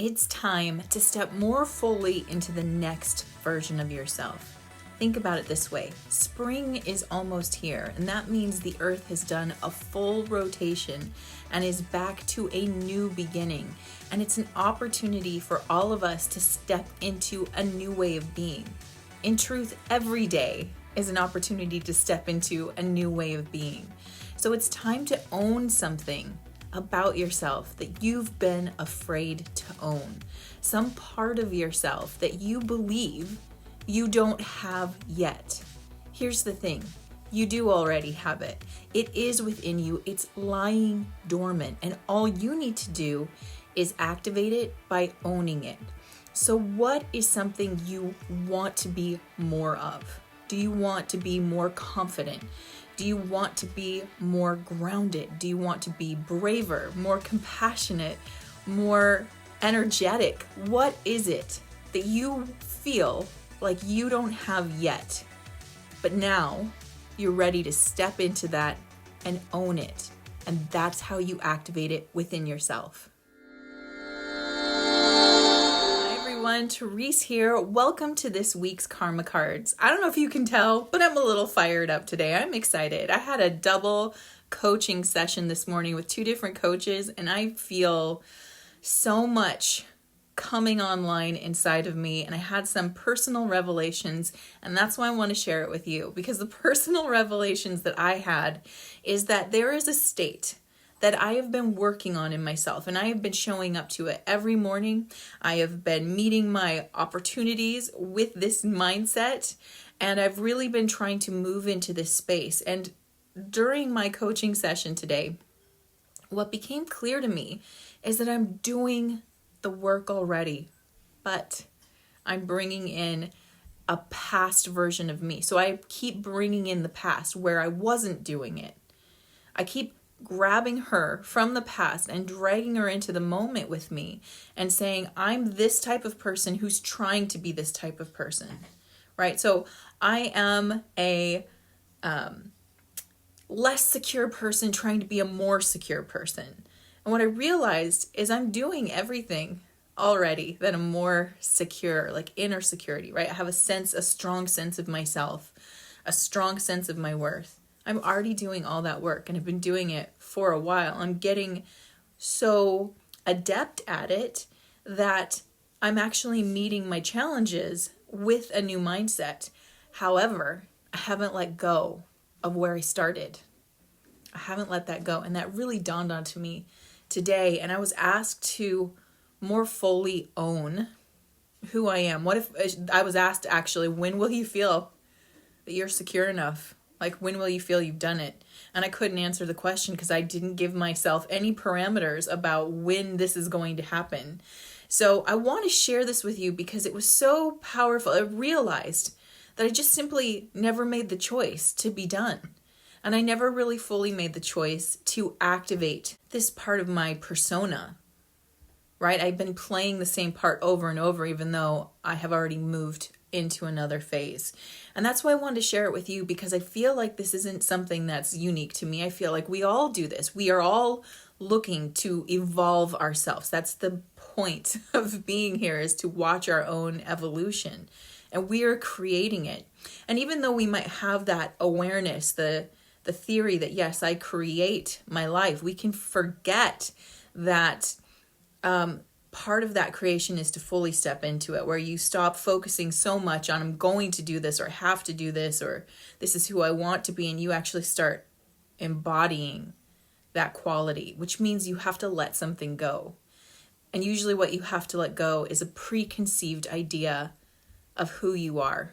It's time to step more fully into the next version of yourself. Think about it this way. Spring is almost here, and that means the earth has done a full rotation and is back to a new beginning. And it's an opportunity for all of us to step into a new way of being. In truth, every day is an opportunity to step into a new way of being. So it's time to own something about yourself that you've been afraid to own. Some part of yourself that you believe you don't have yet. Here's the thing, you do already have it. It is within you, it's lying dormant, and all you need to do is activate it by owning it. So what is something you want to be more of? Do you want to be more confident? Do you want to be more grounded? Do you want to be braver, more compassionate, more energetic? What is it that you feel like you don't have yet, but now you're ready to step into that and own it? And that's how you activate it within yourself. Therese here. Welcome to this week's Karma Cards. I don't know if you can tell, but I'm a little fired up today. I'm excited. I had a double coaching session this morning with two different coaches, and I feel so much coming online inside of me, and I had some personal revelations, and that's why I want to share it with you, because the personal revelations that I had is that there is a state that I have been working on in myself, and I have been showing up to it every morning. I have been meeting my opportunities with this mindset, and I've really been trying to move into this space. And during my coaching session today, what became clear to me is that I'm doing the work already, but I'm bringing in a past version of me. So I keep bringing in the past where I wasn't doing it. I keep grabbing her from the past and dragging her into the moment with me and saying, I'm this type of person who's trying to be this type of person, right? So I am a less secure person trying to be a more secure person. And what I realized is I'm doing everything already that I'm more secure, like inner security, right? I have a strong sense of myself, a strong sense of my worth. I'm already doing all that work, and I've been doing it for a while. I'm getting so adept at it that I'm actually meeting my challenges with a new mindset. However, I haven't let go of where I started. I haven't let that go. And that really dawned onto me today. And I was asked to more fully own who I am. What if I was asked actually, when will you feel that you're secure enough? Like, when will you feel you've done it? And I couldn't answer the question because I didn't give myself any parameters about when this is going to happen. So I want to share this with you because it was so powerful. I realized that I just simply never made the choice to be done. And I never really fully made the choice to activate this part of my persona, right? I've been playing the same part over and over, even though I have already moved into another phase. And that's why I wanted to share it with you, because I feel like this isn't something that's unique to me. I feel like we all do this. We are all looking to evolve ourselves. That's the point of being here, is to watch our own evolution. And we are creating it. And even though we might have that awareness, the theory that, yes, I create my life, we can forget that part of that creation is to fully step into it, where you stop focusing so much on I'm going to do this or have to do this or this is who I want to be, and you actually start embodying that quality, which means you have to let something go. And usually what you have to let go is a preconceived idea of who you are.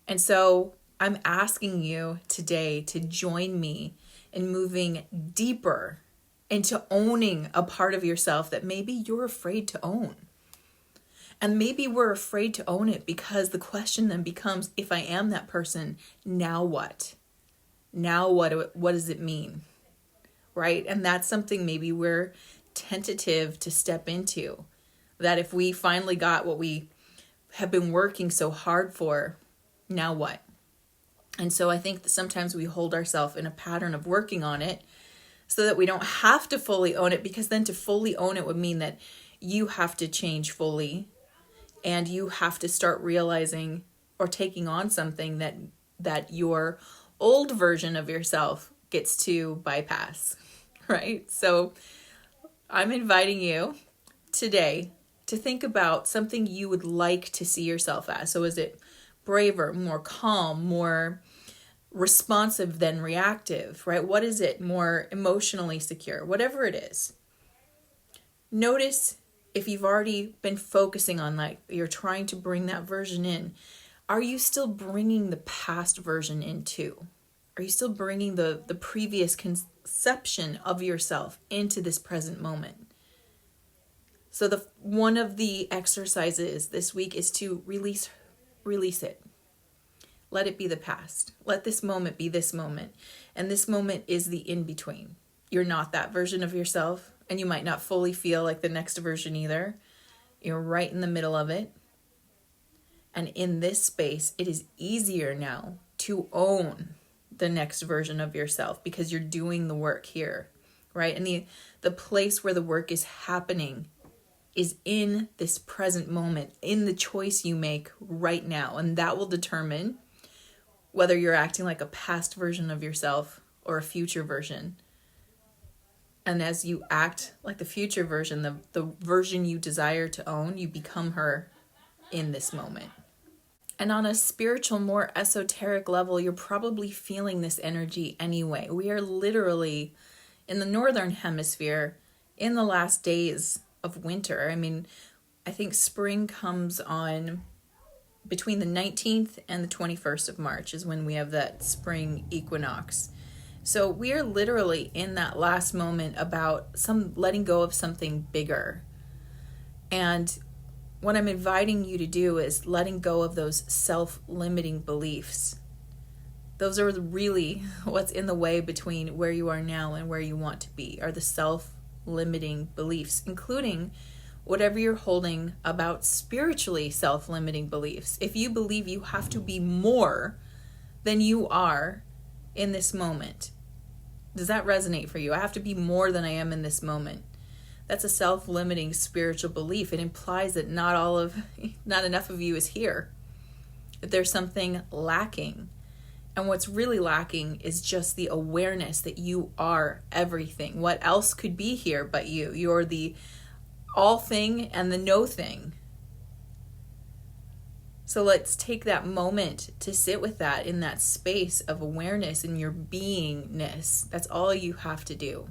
And so I'm asking you today to join me in moving deeper into owning a part of yourself that maybe you're afraid to own. And maybe we're afraid to own it because the question then becomes, if I am that person, now what? Now what does it mean? Right? And that's something maybe we're tentative to step into. That if we finally got what we have been working so hard for, now what? And so I think that sometimes we hold ourselves in a pattern of working on it so that we don't have to fully own it, because then to fully own it would mean that you have to change fully, and you have to start realizing or taking on something that your old version of yourself gets to bypass, right? So I'm inviting you today to think about something you would like to see yourself as. So is it braver, more calm, more responsive than reactive, right? What is it? More emotionally secure, whatever it is. Notice if you've already been focusing on that, you're trying to bring that version in. Are you still bringing the past version in too? Are you still bringing the previous conception of yourself into this present moment? So one of the exercises this week is to release it. Let it be the past. Let this moment be this moment. And this moment is the in-between. You're not that version of yourself, and you might not fully feel like the next version either. You're right in the middle of it. And in this space, it is easier now to own the next version of yourself because you're doing the work here, right? And the place where the work is happening is in this present moment, in the choice you make right now. And that will determine whether you're acting like a past version of yourself or a future version. And as you act like the future version, the version you desire to own, you become her in this moment. And on a spiritual, more esoteric level, you're probably feeling this energy anyway. We are literally in the northern hemisphere in the last days of winter. I mean, I think spring comes on between the 19th and the 21st of March is when we have that spring equinox. So we are literally in that last moment about letting go of something bigger. And what I'm inviting you to do is letting go of those self-limiting beliefs. Those are really what's in the way between where you are now and where you want to be, are the self-limiting beliefs, including whatever you're holding about spiritually self-limiting beliefs. If you believe you have to be more than you are in this moment, does that resonate for you? I have to be more than I am in this moment. That's a self-limiting spiritual belief. It implies that not enough of you is here, that there's something lacking. And what's really lacking is just the awareness that you are everything. What else could be here but you? You're the all thing and the no thing. So let's take that moment to sit with that in that space of awareness in your beingness. That's all you have to do.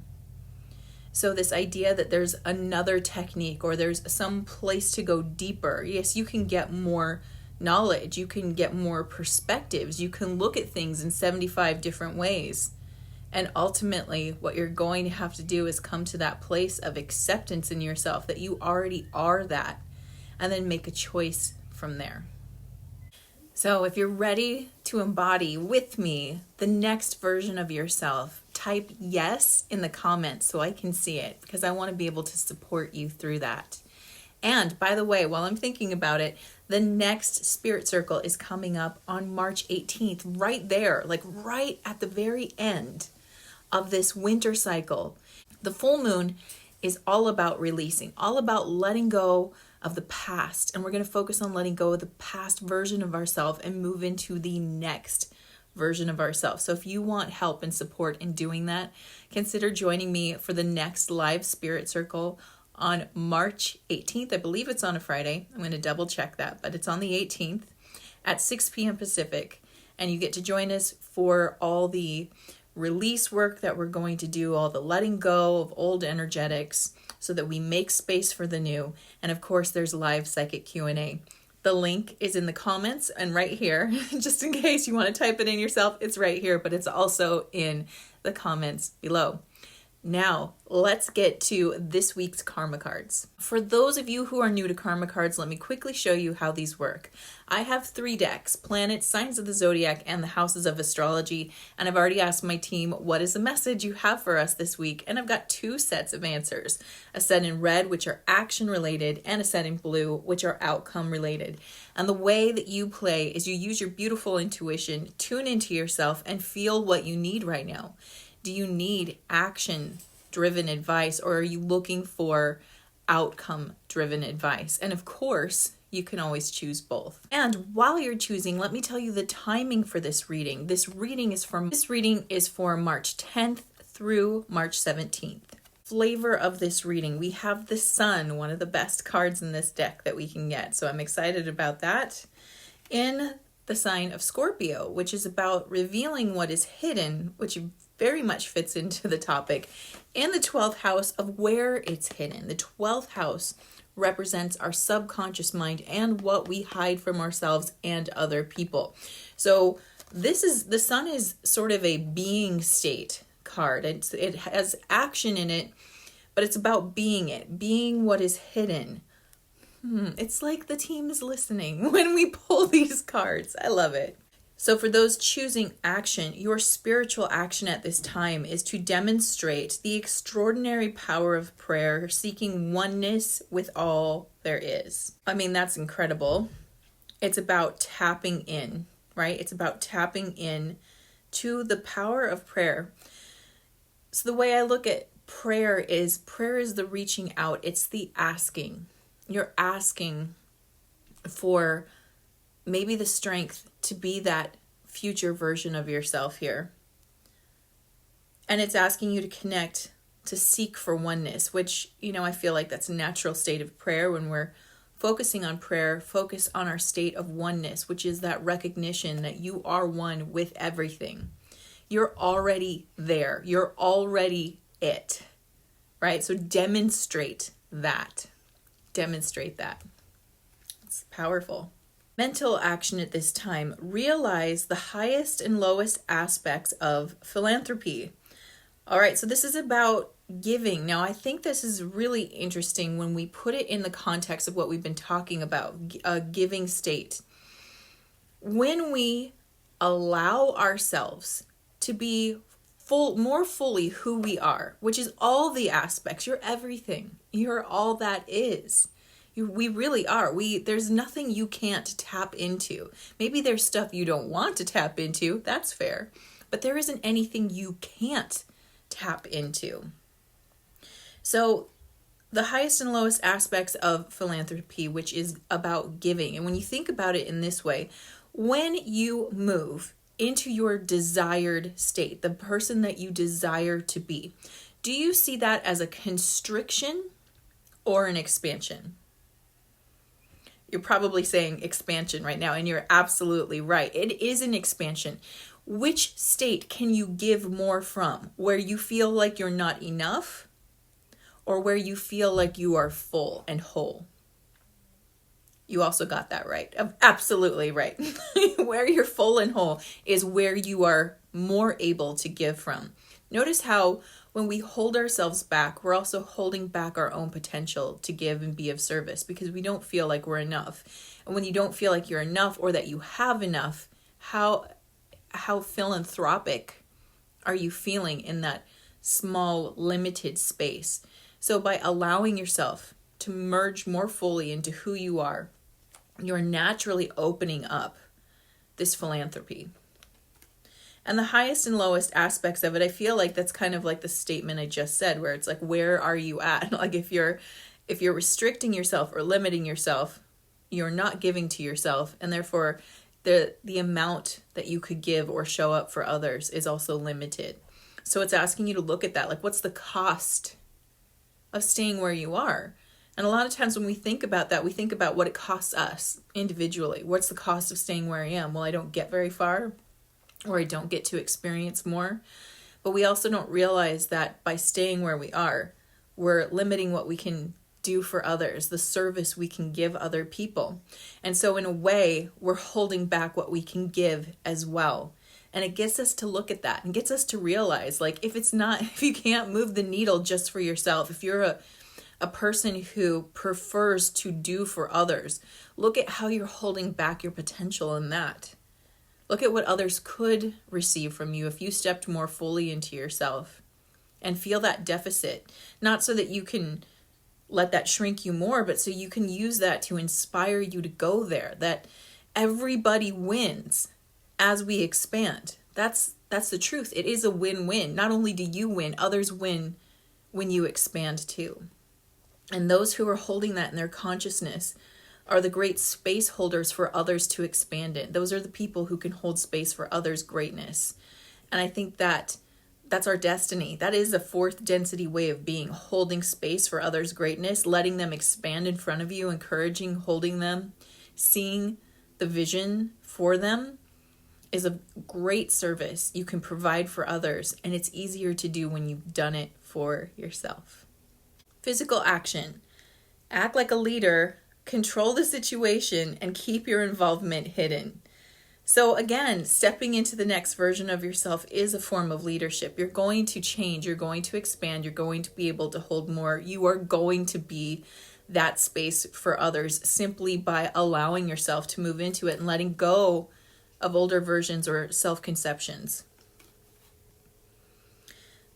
So this idea that there's another technique or there's some place to go deeper. Yes, you can get more knowledge. You can get more perspectives. You can look at things in 75 different ways. And ultimately, what you're going to have to do is come to that place of acceptance in yourself that you already are that, and then make a choice from there. So if you're ready to embody with me the next version of yourself, type yes in the comments so I can see it, because I want to be able to support you through that. And by the way, while I'm thinking about it, the next Spirit Circle is coming up on March 18th, right there, like right at the very end of this winter cycle. The full moon is all about releasing, all about letting go of the past. And we're going to focus on letting go of the past version of ourselves and move into the next version of ourselves. So if you want help and support in doing that, consider joining me for the next live Spirit Circle on March 18th. I believe it's on a Friday. I'm going to double check that, but it's on the 18th at 6 p.m. Pacific. And you get to join us for all the release work that we're going to do, all the letting go of old energetics so that we make space for the new. And of course, there's live psychic Q&A. The link is in the comments and right here, just in case you want to type it in yourself, it's right here, but it's also in the comments below. Now, let's get to this week's karma cards. For those of you who are new to karma cards, let me quickly show you how these work. I have 3 decks, planets, signs of the zodiac, and the houses of astrology, and I've already asked my team, what is the message you have for us this week? And I've got 2 sets of answers, a set in red, which are action related, and a set in blue, which are outcome related. And the way that you play is you use your beautiful intuition, tune into yourself, and feel what you need right now. Do you need action-driven advice, or are you looking for outcome-driven advice. And of course, you can always choose both. And while you're choosing, let me tell you the timing for this reading. This reading is for March 10th through March 17th. Flavor of this reading, we have the Sun, one of the best cards in this deck that we can get. So I'm excited about that. In the sign of Scorpio, which is about revealing what is hidden, which very much fits into the topic, in the 12th house of where it's hidden. The 12th house represents our subconscious mind and what we hide from ourselves and other people. So the Sun is sort of a being state card. It has action in it, but it's about being what is hidden. It's like the team is listening when we pull these cards. I love it. So for those choosing action, your spiritual action at this time is to demonstrate the extraordinary power of prayer, seeking oneness with all there is. I mean, that's incredible. It's about tapping in, right? It's about tapping in to the power of prayer. So the way I look at prayer is the reaching out. It's the asking. You're asking for maybe the strength to be that future version of yourself here. And it's asking you to connect, to seek for oneness, which, I feel like that's a natural state of prayer. When we're focusing on prayer, focus on our state of oneness, which is that recognition that you are one with everything. You're already there. You're already it, right? So demonstrate that. Demonstrate that. It's powerful. Mental action at this time. Realize the highest and lowest aspects of philanthropy. All right, so this is about giving. Now, I think this is really interesting when we put it in the context of what we've been talking about, a giving state. When we allow ourselves to be more fully who we are, which is all the aspects. You're everything. You're all that is. We really are. There's nothing you can't tap into. Maybe there's stuff you don't want to tap into. That's fair. But there isn't anything you can't tap into. So the highest and lowest aspects of philanthropy, which is about giving. And when you think about it in this way, when you move into your desired state, the person that you desire to be, do you see that as a constriction or an expansion? You're probably saying expansion right now, and you're absolutely right. It is an expansion. Which state can you give more from? Where you feel like you're not enough, or where you feel like you are full and whole? You also got that right. Absolutely right. Where you're full and whole is where you are more able to give from. Notice how when we hold ourselves back, we're also holding back our own potential to give and be of service because we don't feel like we're enough. And when you don't feel like you're enough or that you have enough, how philanthropic are you feeling in that small, limited space? So by allowing yourself to merge more fully into who you are, you're naturally opening up this philanthropy. And the highest and lowest aspects of it, I feel like that's kind of like the statement I just said, where it's like, where are you at? Like if you're restricting yourself or limiting yourself, you're not giving to yourself, and therefore the amount that you could give or show up for others is also limited. So it's asking you to look at that, like what's the cost of staying where you are? And a lot of times when we think about that, we think about what it costs us individually. What's the cost of staying where I am? Well, I don't get very far, or I don't get to experience more. But we also don't realize that by staying where we are, we're limiting what we can do for others, the service we can give other people. And so in a way, we're holding back what we can give as well. And it gets us to look at that and gets us to realize, like, if you can't move the needle just for yourself, if you're a person who prefers to do for others, look at how you're holding back your potential in that. Look at what others could receive from you if you stepped more fully into yourself and feel that deficit. Not so that you can let that shrink you more, but so you can use that to inspire you to go there, that everybody wins as we expand. That's the truth. It is a win-win. Not only do you win, others win when you expand too. And those who are holding that in their consciousness are the great space holders for others to expand in. Those are the people who can hold space for others' greatness. And I think that that's our destiny. That is a fourth density way of being, holding space for others' greatness, letting them expand in front of you, encouraging, holding them, seeing the vision for them is a great service you can provide for others, and it's easier to do when you've done it for yourself. Physical action. Act like a leader, control the situation, and keep your involvement hidden. So again, stepping into the next version of yourself is a form of leadership. You're going to change, you're going to expand, you're going to be able to hold more. You are going to be that space for others simply by allowing yourself to move into it and letting go of older versions or self-conceptions.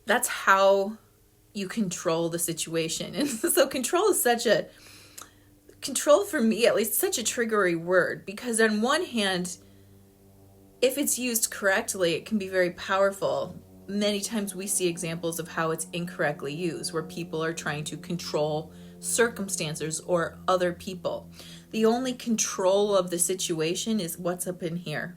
That's how you control the situation. And so control for me at least, such a triggery word, because on one hand, if it's used correctly, it can be very powerful. Many times we see examples of how it's incorrectly used, where people are trying to control circumstances or other people. The only control of the situation is what's up in here,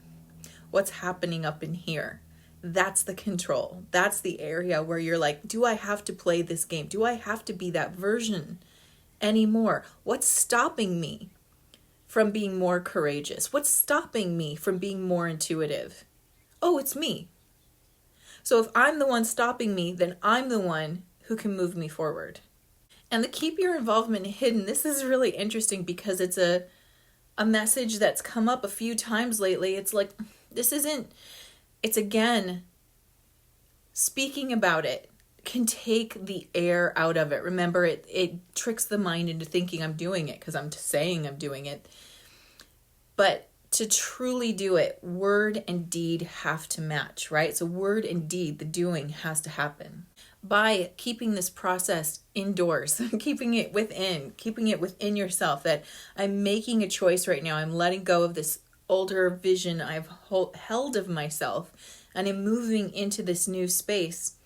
what's happening up in here. That's the control. That's the area where you're like, do I have to play this game? Do I have to be that version anymore? What's stopping me from being more courageous? What's stopping me from being more intuitive? Oh, it's me. So if I'm the one stopping me, then I'm the one who can move me forward. And the keep your involvement hidden, this is really interesting because it's a message that's come up a few times lately. It's like, it's again, speaking about it can take the air out of it. Remember, it tricks the mind into thinking I'm doing it because I'm saying I'm doing it. But to truly do it, word and deed have to match, right? So word and deed, the doing has to happen. By keeping this process indoors, keeping it within yourself, that I'm making a choice right now. I'm letting go of this older vision I've held of myself, and I'm moving into this new space.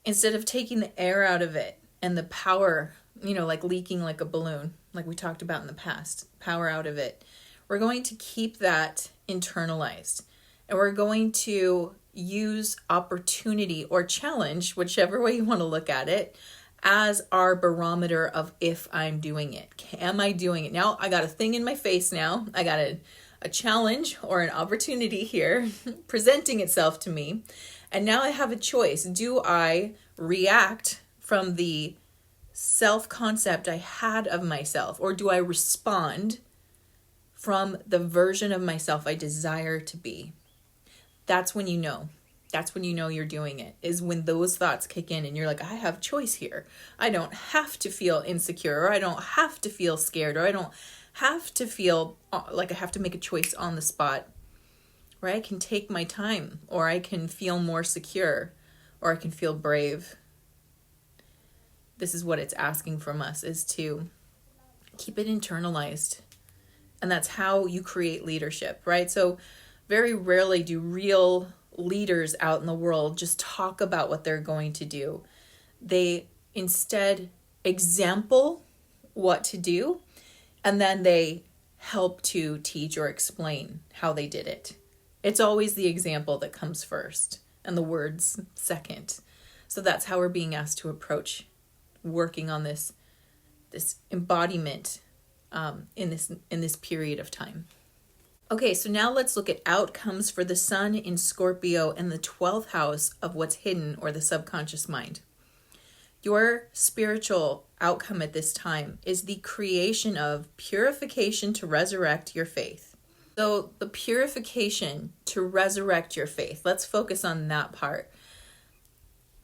Instead of taking the air out of it and the power, like leaking like a balloon, like we talked about in the past, power out of it, we're going to keep that internalized. And we're going to use opportunity or challenge, whichever way you want to look at it, as our barometer of if I'm doing it. Am I doing it? Now I got a thing in my face now. I got a challenge or an opportunity here presenting itself to me. And now I have a choice. Do I react from the self-concept I had of myself, or do I respond from the version of myself I desire to be? That's when you know. That's when you know you're doing it, is when those thoughts kick in and you're like, I have choice here. I don't have to feel insecure, or I don't have to feel scared, or I don't have to feel like I have to make a choice on the spot. Right? I can take my time, or I can feel more secure, or I can feel brave. This is what it's asking from us, is to keep it internalized. And that's how you create leadership, right? So very rarely do real leaders out in the world just talk about what they're going to do. They instead example what to do, and then they help to teach or explain how they did it. It's always the example that comes first and the words second. So that's how we're being asked to approach working on this embodiment in this period of time. Okay, so now let's look at outcomes for the sun in Scorpio and the 12th house of what's hidden, or the subconscious mind. Your spiritual outcome at this time is the creation of purification to resurrect your faith. So the purification to resurrect your faith, let's focus on that part.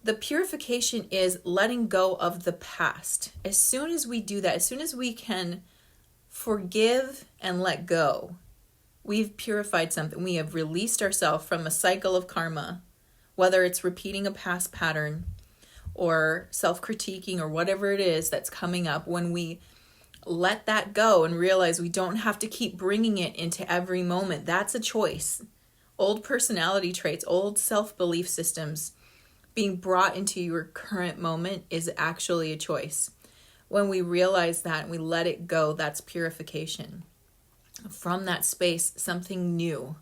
The purification is letting go of the past. As soon as we do that, as soon as we can forgive and let go, we've purified something. We have released ourselves from a cycle of karma, whether it's repeating a past pattern or self-critiquing or whatever it is that's coming up. When we let that go and realize we don't have to keep bringing it into every moment, that's a choice. Old personality traits, old self-belief systems being brought into your current moment is actually a choice. When we realize that and we let it go, that's purification. From that space, something new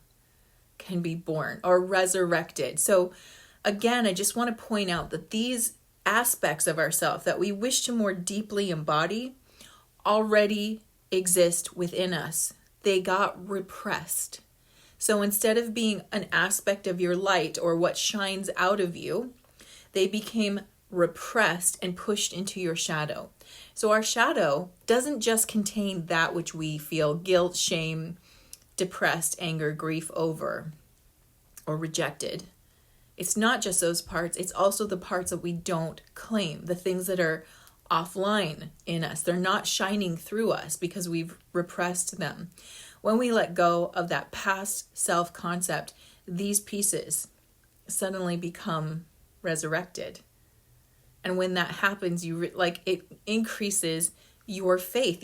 can be born or resurrected. So again, I just want to point out that these aspects of ourselves that we wish to more deeply embody already exist within us. They got repressed. So instead of being an aspect of your light or what shines out of you, they became repressed and pushed into your shadow. So our shadow doesn't just contain that which we feel guilt, shame, depressed, anger, grief over, or rejected. It's not just those parts, it's also the parts that we don't claim, the things that are offline in us. They're not shining through us because we've repressed them. When we let go of that past self-concept, these pieces suddenly become resurrected. And when that happens, it increases your faith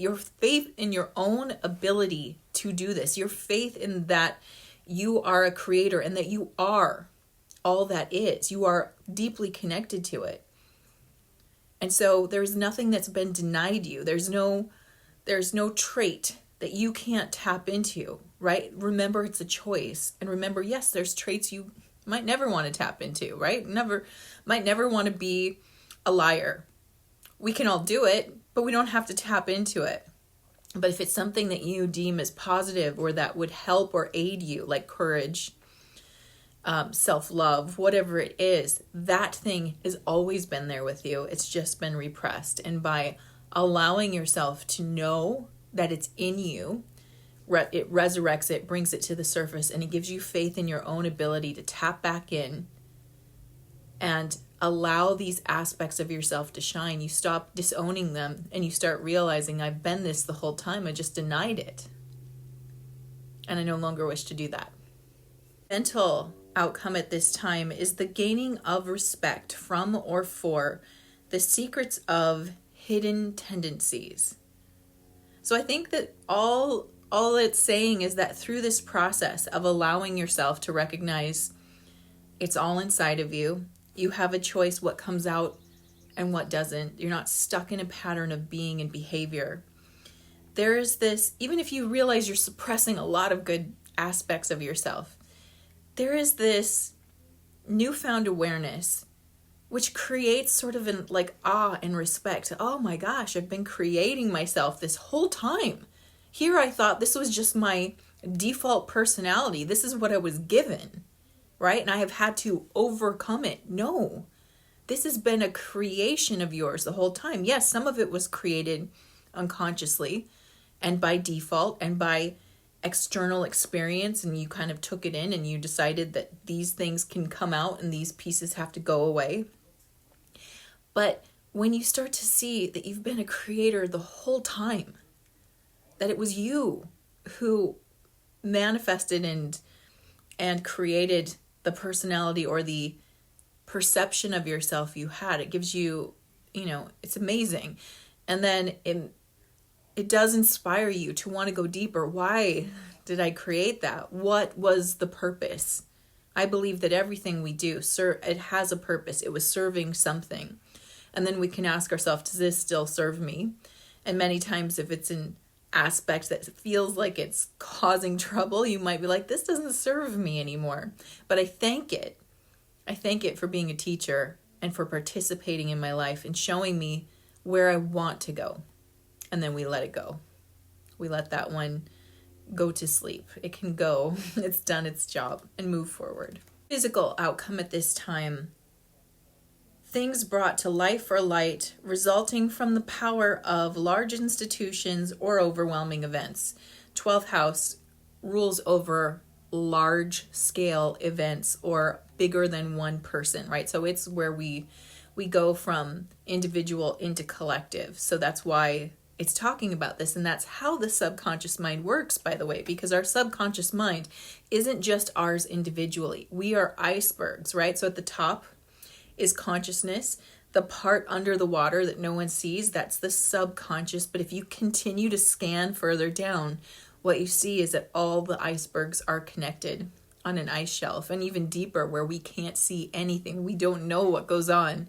in your own ability to do this, your faith in that you are a creator and that you are all that is. You are deeply connected to it. And so there's nothing that's been denied you. There's no trait that you can't tap into, right? Remember, it's a choice. And remember, yes, there's traits you might never want to tap into, right? Might never want to be a liar. We can all do it, but we don't have to tap into it. But if it's something that you deem as positive or that would help or aid you, like courage, self-love, whatever it is, that thing has always been there with you. It's just been repressed. And by allowing yourself to know that it's in you, it resurrects it, brings it to the surface, and it gives you faith in your own ability to tap back in and allow these aspects of yourself to shine. You stop disowning them and you start realizing, I've been this the whole time. I just denied it. And I no longer wish to do that. Mental outcome at this time is the gaining of respect from or for the secrets of hidden tendencies. So I think that all it's saying is that through this process of allowing yourself to recognize it's all inside of you, you have a choice what comes out and what doesn't. You're not stuck in a pattern of being and behavior. There is this, even if you realize you're suppressing a lot of good aspects of yourself, there is this newfound awareness which creates sort of an awe and respect. Oh my gosh, I've been creating myself this whole time. Here I thought this was just my default personality. This is what I was given, right? And I have had to overcome it. No, this has been a creation of yours the whole time. Yes, some of it was created unconsciously and by default and by external experience, and you kind of took it in and you decided that these things can come out and these pieces have to go away. But when you start to see that you've been a creator the whole time, that it was you who manifested and created the personality or the perception of yourself you had, it gives you, it's amazing. And then it does inspire you to want to go deeper. Why did I create that? What was the purpose? I believe that everything we do, it has a purpose. It was serving something. And then we can ask ourselves, does this still serve me? And many times if it's an aspect that feels like it's causing trouble, you might be like, this doesn't serve me anymore. But I thank it. I thank it for being a teacher and for participating in my life and showing me where I want to go. And then we let it go. We let that one go to sleep. It can go. It's done its job and move forward. Physical outcome at this time. Things brought to life or light resulting from the power of large institutions or overwhelming events. 12th house rules over large scale events or bigger than one person, right? So it's where we go from individual into collective. So that's why it's talking about this, and that's how the subconscious mind works, by the way, because our subconscious mind isn't just ours individually. We are icebergs, right? So at the top is consciousness. The part under the water that no one sees, that's the subconscious. But if you continue to scan further down, what you see is that all the icebergs are connected on an ice shelf, and even deeper where we can't see anything. We don't know what goes on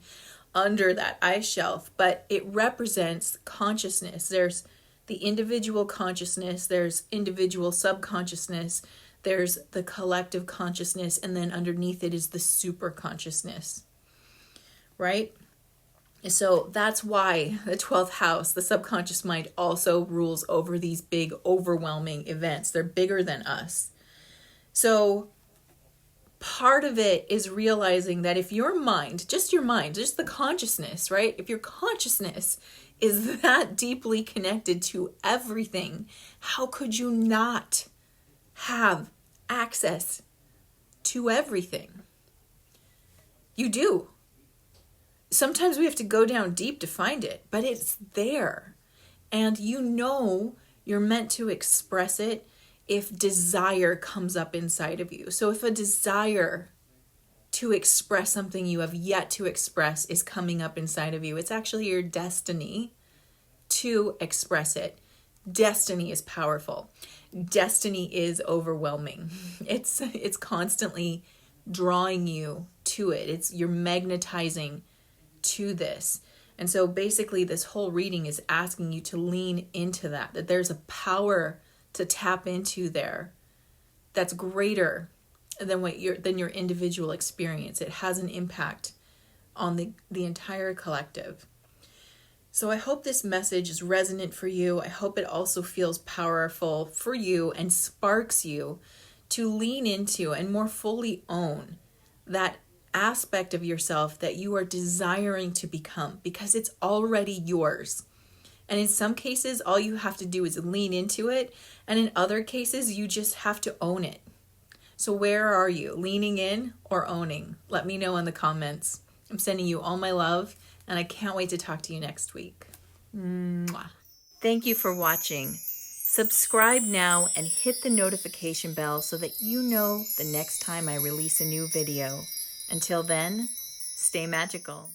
under that ice shelf, but it represents consciousness. There's the individual consciousness, there's individual subconsciousness, there's the collective consciousness, and then underneath it is the super consciousness, right? So that's why the 12th house, the subconscious mind, also rules over these big, overwhelming events. They're bigger than us. So part of it is realizing that if your mind, just the consciousness, right? If your consciousness is that deeply connected to everything, how could you not have access to everything? You do. Sometimes we have to go down deep to find it, but it's there. And you're meant to express it if desire comes up inside of you. So if a desire to express something you have yet to express is coming up inside of you, it's actually your destiny to express it. Destiny is powerful. Destiny is overwhelming. It's constantly drawing you to it. You're magnetizing to this. And so basically this whole reading is asking you to lean into that there's a power to tap into there that's greater than your individual experience. It has an impact on the entire collective. So I hope this message is resonant for you. I hope it also feels powerful for you and sparks you to lean into and more fully own that aspect of yourself that you are desiring to become, because it's already yours. And in some cases, all you have to do is lean into it. And in other cases, you just have to own it. So where are you? Leaning in or owning? Let me know in the comments. I'm sending you all my love, and I can't wait to talk to you next week. Mwah. Thank you for watching. Subscribe now and hit the notification bell so that you know the next time I release a new video. Until then, stay magical.